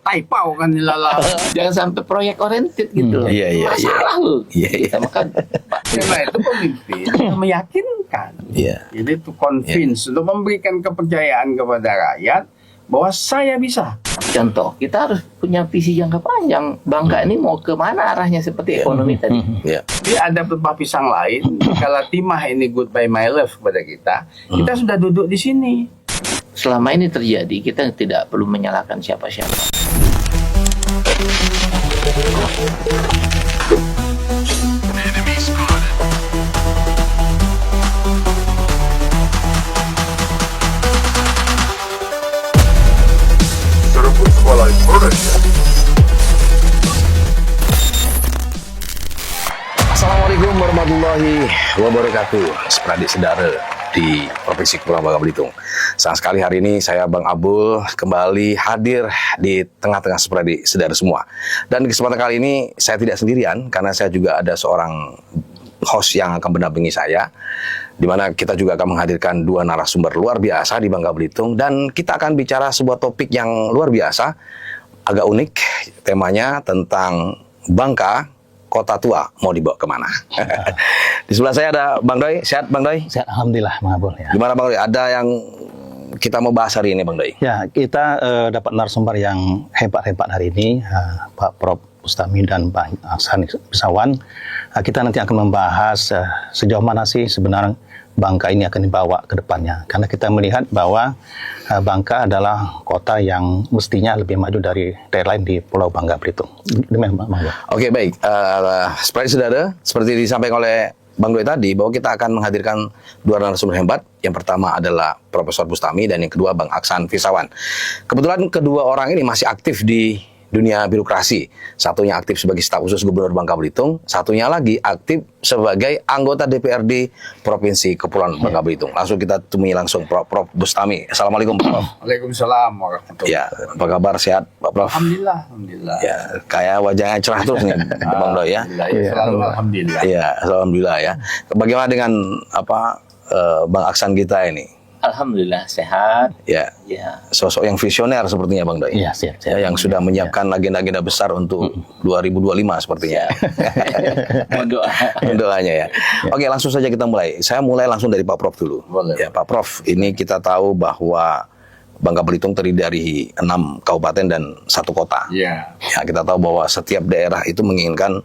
typo kan lala. Jangan sampai proyek oriented gitu. Iya. Masalah loh. Iya. Kita makan. Karena itu pemimpin yang meyakinkan. Iya. Jadi to convince, untuk memberikan kepercayaan kepada rakyat bahwa saya bisa. Contoh, kita harus punya visi jangka panjang. Bangka ini mau kemana arahnya seperti ekonomi tadi. Iya. Jadi ada pelepah pisang lain. Kalau timah ini goodbye my love kepada kita sudah duduk di sini. Selama ini terjadi, kita tidak perlu menyalahkan siapa-siapa. Assalamualaikum warahmatullahi wabarakatuh. Sepradik saudara di Provinsi Kepulauan Bangka Belitung. Sayang sekali hari ini saya Bang Abul kembali hadir di tengah-tengah sepradik saudara semua. Dan di kesempatan kali ini saya tidak sendirian karena saya juga ada seorang host yang akan mendampingi saya, di mana kita juga akan menghadirkan dua narasumber luar biasa di Bangka Belitung, dan kita akan bicara sebuah topik yang luar biasa, agak unik, temanya tentang Bangka, kota tua, mau dibawa kemana? Di sebelah saya ada Bang Doi. Sehat Bang Doi? Sehat, alhamdulillah, Bang Abul. Ya. Gimana Bang Doi? Ada yang kita mau bahas hari ini Bang Doi? Ya, kita dapat narasumber yang hebat-hebat hari ini, Pak Prof. Bustami dan Pak Aksan Fisawan. Kita nanti akan membahas sejauh mana sih sebenarnya Bangka ini akan dibawa ke depannya. Karena kita melihat bahwa Bangka adalah kota yang mestinya lebih maju dari daerah lain di Pulau Bangka Belitung. Demikian, Bang Abul. Oke, baik. Seperti saudara, seperti disampaikan oleh Bang Doi tadi, bahwa kita akan menghadirkan dua narasumber hebat. Yang pertama adalah Profesor Bustami dan yang kedua Bang Aksan Fisawan. Kebetulan kedua orang ini masih aktif di dunia birokrasi. Satunya aktif sebagai staf khusus Gubernur Bangka Belitung, satunya lagi aktif sebagai anggota DPRD Provinsi Kepulauan Bangka Belitung. Langsung kita temui langsung Prof. Bustami. Assalamualaikum Prof. Waalaikumsalam warahmatullahi Ya, apa kabar, sehat Pak Prof? Alhamdulillah. Ya, kayak wajahnya cerah terus nih Bang Doi ya. Selalu alhamdulillah. Iya, alhamdulillah ya. Bagaimana dengan Bang Aksan kita ini? Alhamdulillah sehat. Ya. Ya. Sosok yang visioner sepertinya Bang Doi. Iya, siap. Ya, yang sudah menyiapkan agenda-agenda besar untuk 2025 sepertinya. Mohon doa. Doanya ya. Oke, langsung saja kita mulai. Saya mulai langsung dari Pak Prof dulu. Boleh. Ya, Pak Prof, ini kita tahu bahwa Bangka Belitung terdiri dari 6 kabupaten dan 1 kota. Iya. Ya, kita tahu bahwa setiap daerah itu menginginkan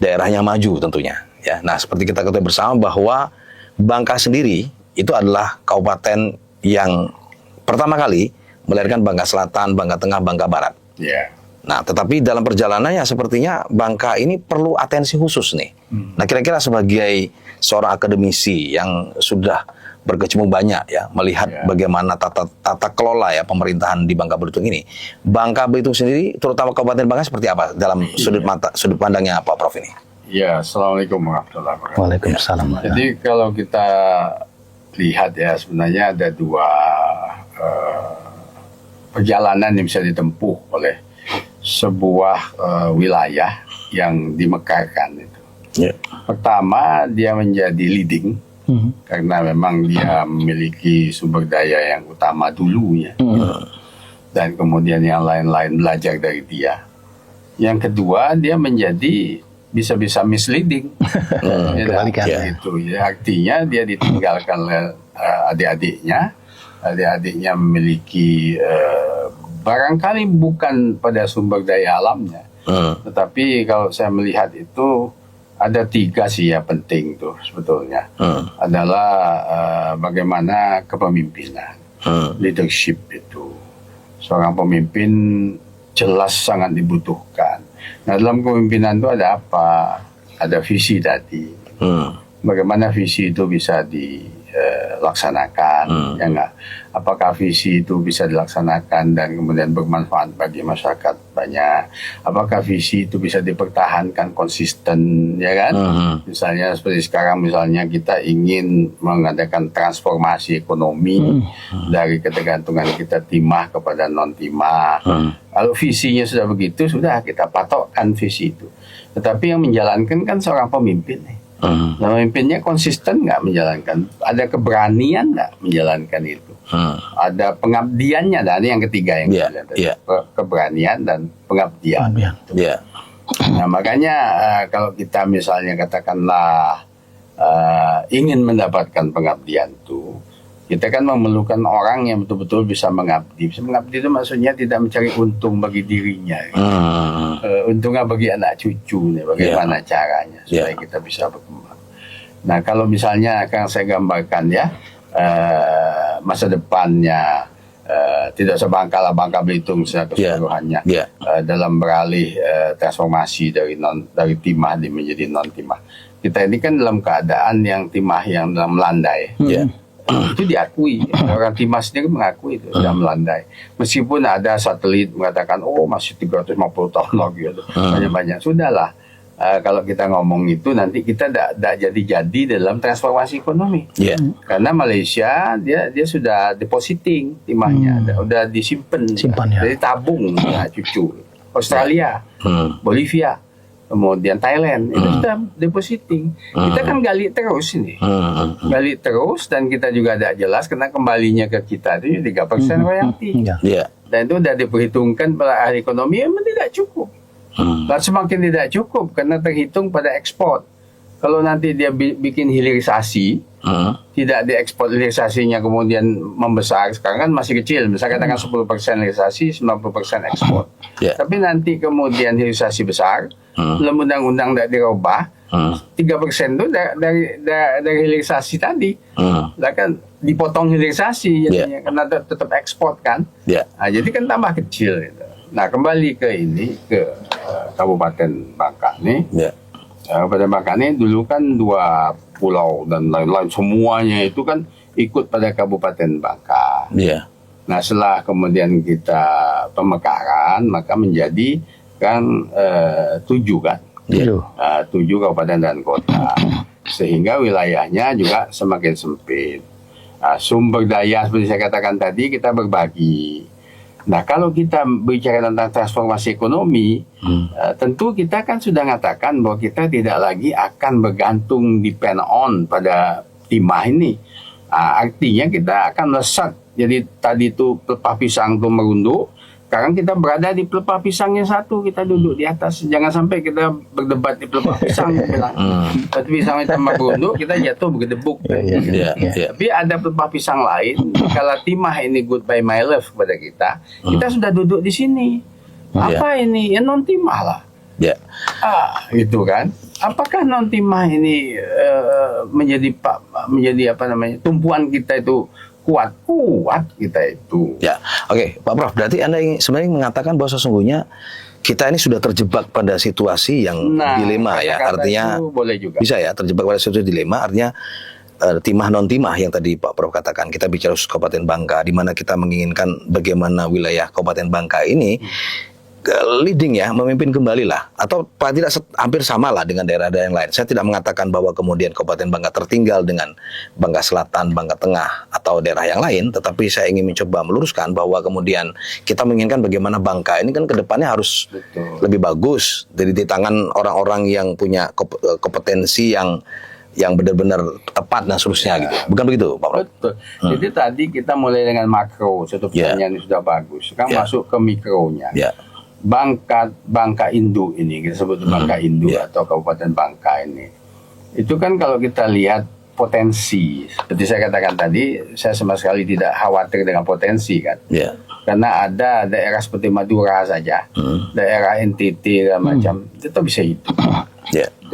daerahnya maju tentunya. Ya, nah seperti kita ketahui bersama bahwa Bangka sendiri itu adalah kabupaten yang pertama kali melahirkan Bangka Selatan, Bangka Tengah, Bangka Barat. Iya. Nah, tetapi dalam perjalanannya sepertinya Bangka ini perlu atensi khusus nih. Nah, kira-kira sebagai seorang akademisi yang sudah berkecimpung banyak ya, melihat bagaimana tata kelola ya pemerintahan di Bangka Belitung ini. Bangka Belitung sendiri, terutama Kabupaten Bangka seperti apa dalam sudut pandangnya Pak Prof ini? Ya, assalamualaikum warahmatullahi wabarakatuh. Waalaikumsalam. Jadi kalau kita lihat ya, sebenarnya ada dua perjalanan yang bisa ditempuh oleh sebuah wilayah yang dimekarkan itu. Ya. Pertama, dia menjadi leading karena memang dia memiliki sumber daya yang utama dulunya, dan kemudian yang lain-lain belajar dari dia. Yang kedua, dia menjadi bisa-bisa misleading. Kebalikan. Gitu. Ya, artinya dia ditinggalkan oleh adik-adiknya memiliki barangkali bukan pada sumber daya alamnya, tetapi kalau saya melihat itu ada 3 sih ya penting tuh sebetulnya. Adalah bagaimana kepemimpinan, leadership itu. Seorang pemimpin jelas sangat dibutuhkan. Nah, dalam kepemimpinan itu ada apa? Ada visi tadi. Bagaimana visi itu bisa dilaksanakan? Ya enggak? Apakah visi itu bisa dilaksanakan dan kemudian bermanfaat bagi masyarakat banyak? Apakah visi itu bisa dipertahankan konsisten, ya kan? Misalnya seperti sekarang, misalnya kita ingin mengadakan transformasi ekonomi dari ketergantungan kita timah kepada non timah. Kalau visinya sudah begitu, sudah kita patokkan visi itu. Tetapi yang menjalankan kan seorang pemimpin nih. Nah, pemimpinnya konsisten nggak menjalankan, ada keberanian nggak menjalankan itu, ada pengabdiannya, dan ini yang ketiga yang Yeah, saya lihat tadi. yeah. Keberanian dan pengabdian. Ya. Nah, makanya kalau kita misalnya katakanlah ingin mendapatkan pengabdian itu, kita kan memerlukan orang yang betul-betul bisa mengabdi. Bisa mengabdi itu maksudnya tidak mencari untung bagi dirinya. Untungnya bagi anak cucu nih, bagaimana caranya supaya kita bisa berkembang. Nah, kalau misalnya akan saya gambarkan ya, masa depannya tidak sebangka lah Bangka Belitung secara keseluruhannya dalam beralih transformasi dari timah menjadi non timah. Kita ini kan dalam keadaan yang timah yang dalam melandai. Itu diakui, orang timah sendiri mengakui itu sudah melandai. Meskipun ada satelit mengatakan masih 350 tahun lagi, banyak-banyak. Sudahlah, kalau kita ngomong itu nanti kita tidak jadi dalam transformasi ekonomi. Karena Malaysia dia sudah depositing timahnya, udah disimpan, jadi tabung cucu. Australia, Bolivia, kemudian Thailand itu sudah depositing. Kita kan gali terus ini, gali terus, dan kita juga tidak jelas karena kembalinya ke kita itu 3% royalti. Dan itu sudah diperhitungkan pada ahli ekonomi, memang tidak cukup. Dan semakin tidak cukup karena terhitung pada ekspor. Kalau nanti dia bikin hilirisasi, tidak diekspor hilirisasinya kemudian membesar, sekarang kan masih kecil, misalnya katakan 10% hilirisasi, 90% ekspor. Tapi nanti kemudian hilirisasi besar, dalam undang-undang tidak dirubah, 3% itu dari hilirisasi tadi. Lah kan dipotong hilirisasi jadinya, karena tetap ekspor kan. Nah, jadi kan tambah kecil gitu. Nah, kembali ke ini, ke Kabupaten Bangka nih. Kabupaten Bangka ini dulu kan 2 pulau dan lain-lain, semuanya itu kan ikut pada Kabupaten Bangka. Nah, setelah kemudian kita pemekaran, maka menjadi kan 7 kan, 7 kabupaten dan kota, sehingga wilayahnya juga semakin sempit. Sumber daya seperti saya katakan tadi kita berbagi. Nah, kalau kita bicara tentang transformasi ekonomi, tentu kita kan sudah mengatakan bahwa kita tidak lagi akan bergantung depend on pada timah ini. Artinya kita akan lesat. Jadi tadi itu pelepah pisang itu merunduk, sekarang kita berada di pelepah pisang yang satu, kita duduk di atas. Jangan sampai kita berdebat di pelepah pisang. Tapi pisang kita merunduk, kita jatuh bergedebuk. Tapi ada pelepah pisang lain. Kalau timah ini goodbye my love kepada kita, kita sudah duduk di sini. Apa ini? Ya non timah lah. Itu kan. Apakah non timah ini menjadi apa namanya? Tumpuan kita itu kuat kita itu. Oke, Pak Prof, berarti Anda sebenarnya mengatakan bahwa sesungguhnya kita ini sudah terjebak pada situasi yang dilema ya. Artinya boleh juga. Bisa ya, terjebak pada situasi dilema, artinya timah non timah yang tadi Pak Prof katakan. Kita bicara Kabupaten Bangka, di mana kita menginginkan bagaimana wilayah Kabupaten Bangka ini leading ya, memimpin kembali lah, atau paling tidak hampir sama lah dengan daerah-daerah yang lain. Saya tidak mengatakan bahwa kemudian Kabupaten Bangka tertinggal dengan Bangka Selatan, Bangka Tengah atau daerah yang lain, tetapi saya ingin mencoba meluruskan bahwa kemudian kita menginginkan bagaimana Bangka ini kan ke depannya harus lebih bagus dari di tangan orang-orang yang punya kompetensi yang benar-benar tepat dan seterusnya gitu. Bukan begitu, Pak Prof? Betul. Jadi tadi kita mulai dengan makro, satu pertanyaan ini sudah bagus. Sekarang masuk ke mikronya. Bangka Indu ini, kita sebut Bangka Indu atau Kabupaten Bangka ini. Itu kan kalau kita lihat potensi, seperti saya katakan tadi, saya sama sekali tidak khawatir dengan potensi kan. Karena ada daerah seperti Madura saja, daerah NTT dan macam, itu bisa hidup.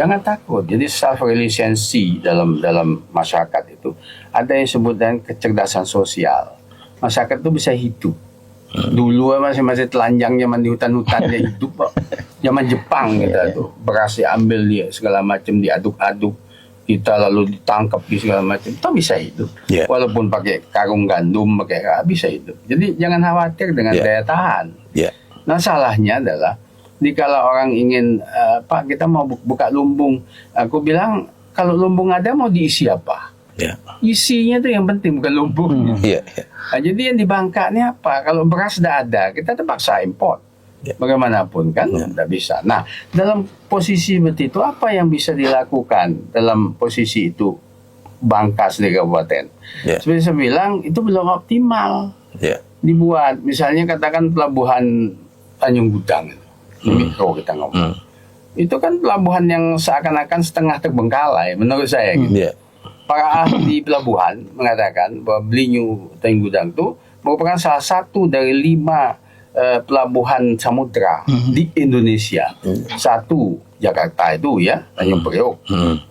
Jangan takut. Jadi self reliancy dalam masyarakat itu ada yang disebut dengan kecerdasan sosial. Masyarakat itu bisa hidup. Dulu masih telanjang zaman di hutan-hutan dia hidup kok. Zaman Jepang kita tuh beras diambil dia segala macam, diaduk-aduk, kita lalu ditangkap di segala macam, itu bisa hidup. Walaupun pakai karung gandum, pakai bisa hidup. Jadi jangan khawatir dengan daya tahan. Nah, salahnya adalah dikala orang ingin Pak kita mau buka lumbung, aku bilang kalau lumbung ada mau diisi apa? Isinya tuh yang penting, bukan lumbungnya. Nah, jadi yang di Bangka ini apa? Kalau beras sudah ada, kita terpaksa import. Ya. Bagaimanapun kan tidak bisa. Nah, dalam posisi seperti itu apa yang bisa dilakukan dalam posisi itu Bangka sebagai kabupaten? Ya. Seperti saya bilang itu belum optimal Ya. dibuat. Misalnya katakan pelabuhan Tanjung Gudang itu, mikro kita ngomong. Itu kan pelabuhan yang seakan-akan setengah terbengkalai menurut saya. Gitu. Ya. Para ahli pelabuhan mengatakan bahwa Belinyu Tanjung Gudang itu merupakan salah satu dari 5 pelabuhan samudra di Indonesia. 1 Jakarta itu ya, Tanjung Priok. 2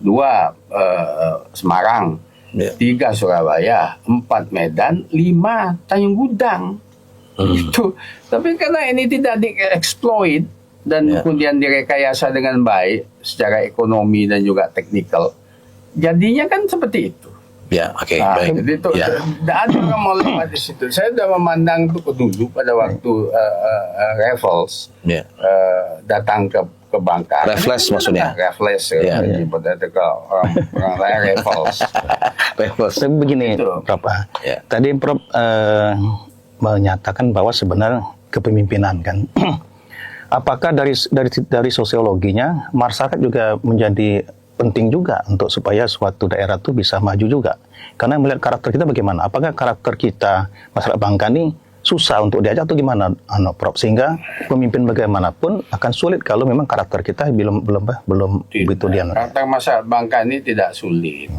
Semarang. Ya. 3 Surabaya. 4 Medan. 5 Tanjung Gudang. Itu. Tapi karena ini tidak dieksploit dan kemudian direkayasa dengan baik secara ekonomi dan juga teknikal, jadinya kan seperti itu. Ya, oke, Nah, baik. jadi itu Ya. tidak ada orang mau lewat di situ. Saya sudah memandang itu dulu pada waktu Raffles Ya. datang ke Bangka. Raffles maksudnya? Raffles Ya. menyebut itu ke orang lain Raffles. Raffles. Tapi begini, Itu. Prof. Ya. Tadi Prof menyatakan bahwa sebenarnya kepemimpinan kan. Apakah dari sosiologinya masyarakat juga menjadi penting juga untuk supaya suatu daerah itu bisa maju juga? Karena melihat karakter kita bagaimana? Apakah karakter kita masyarakat Bangka ini susah untuk diajak atau gimana, Prof? Sehingga pemimpin bagaimanapun akan sulit kalau memang karakter kita belum begitu dia. Karakter masyarakat Bangka ini tidak sulit.